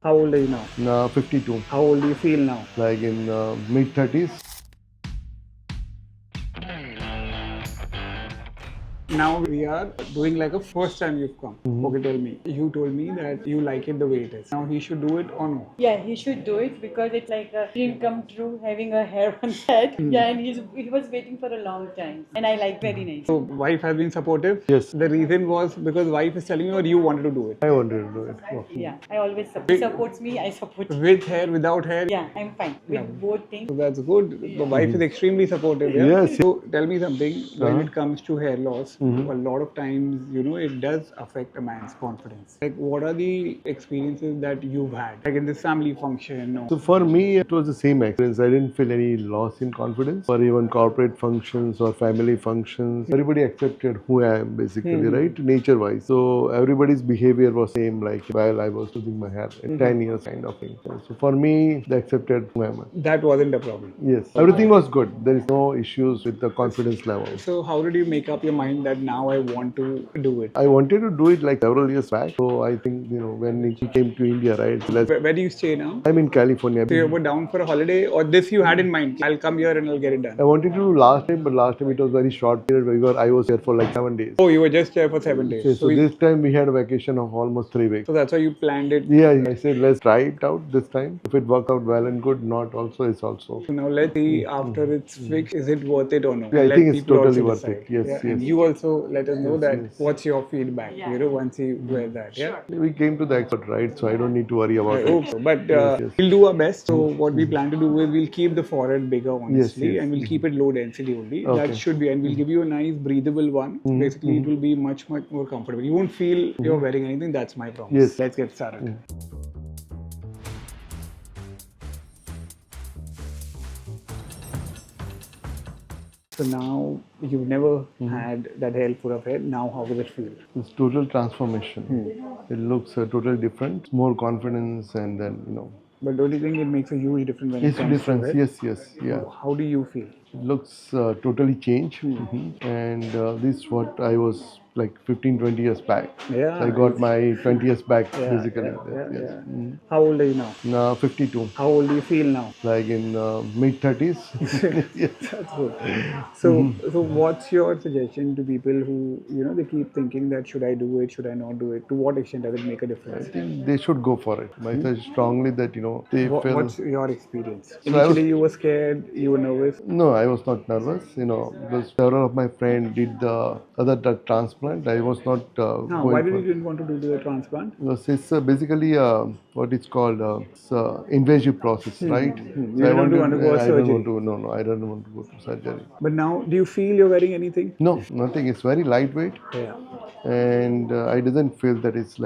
How old are you now? 52, How old do you feel now? like in mid-30s. Now we are doing like a first time you've come. Okay, tell me. You told me that you like it the way it is. Now he should do it or no? Yeah, he should do it because it's like a dream come true having a hair on head. Yeah, and he was waiting for a long time. And I like very nice. So wife has been supportive? Yes. The reason was because wife is telling you or you wanted to do it? I wanted to do it. Oh. Yeah, I always support. He supports me, I support him. With hair, without hair? Yeah, I'm fine with both things. So that's good. The wife is extremely supportive. Yeah? Yes. So tell me something. When it comes to hair loss, a lot of times, it does affect a man's confidence. Like, what are the experiences that you've had? Like in this family function? Or... So for me, it was the same experience. I didn't feel any loss in confidence. For even corporate functions or family functions, everybody accepted who I am basically, right? Nature-wise. So everybody's behavior was same, like while I was losing my hair, 10 years kind of thing. So for me, they accepted who I am. That wasn't a problem. Yes, everything was good. There is no issues with the confidence level. So how did you make up your mind that now I want to do it? I wanted to do it like several years back. So I think, when he came to India, right? Where do you stay now? I'm in California. So you were down for a holiday, or this you had in mind? I'll come here and I'll get it done. I wanted to do last time, but last time it was very short period because I was here for like 7 days. Oh, you were just there for 7 days. Okay, so this time we had a vacation of almost 3 weeks. So that's why you planned it. Yeah, I said let's try it out this time. If it works out well and good, not also is also. So now let's see after it's fixed, is it worth it or no? Yeah, I Let think it's people totally also worth decide. it. Yes, Yeah, yes. And you also let us know that yes. what's your feedback, once you wear that. Yeah. We came to the expert, right? So I don't need to worry about I hope it. so. But yes. we'll do our best. So what we plan to do is we'll keep the forehead bigger, honestly, yes. and we'll keep it low density only. Okay. That should be, and we'll give you a nice breathable one. Basically, it will be much more comfortable. You won't feel you're wearing anything. That's my promise. Yes. Let's get started. So now you've never had that hair full of hair. Now how does it feel? It's total transformation. It looks totally different, more confidence, and then But don't you think it makes a huge difference when it it's comes difference. to it? Yes, yeah. How do you feel? It looks totally changed, and this is what I was like 15-20 years back. Yeah. So I got my 20 years back Yeah, basically. yeah. How old are you now? Now 52, How old do you feel now? like in mid-30s. That's good. So what's your suggestion to people who, they keep thinking that should I do it, should I not do it? To what extent does it make a I difference? think they should go for it. I suggest strongly that they feel. What's your experience? So I was- Initially you were scared, you were nervous. No, I was not nervous. Because several of my friends did the other transplant. I was not Now, going why did for you didn't want to do the transplant? Because it's basically what it's called it's invasive process, right? You didn't want to undergo a I surgery. don't want to. No, I don't want to go to surgery. But now, do you feel you're wearing anything? No, nothing. It's very lightweight, Yeah. and I doesn't feel that it's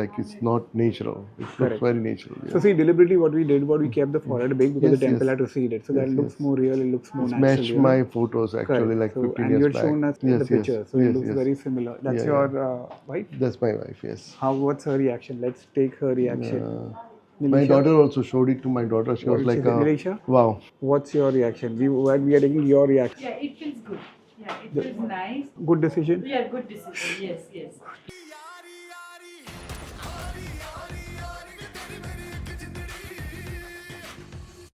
not natural. It looks very natural. Yeah. So see, deliberately what we did, we kept the forehead big because Yes, the temple yes. had receded. So that looks more real, it looks more It's natural. matched my photos actually like 15 and years you had back. shown us yes, the picture, so it yes, looks yes. very similar. That's Yeah, your wife? That's my wife. Yes. What's her reaction? Let's take her reaction. My daughter also showed it to my daughter. She was did like, she say, Nilisha? "Wow." What's your reaction? We are taking your reaction. Yeah, it feels good. Yeah, it feels nice. Good decision? Yeah, good decision. Yes.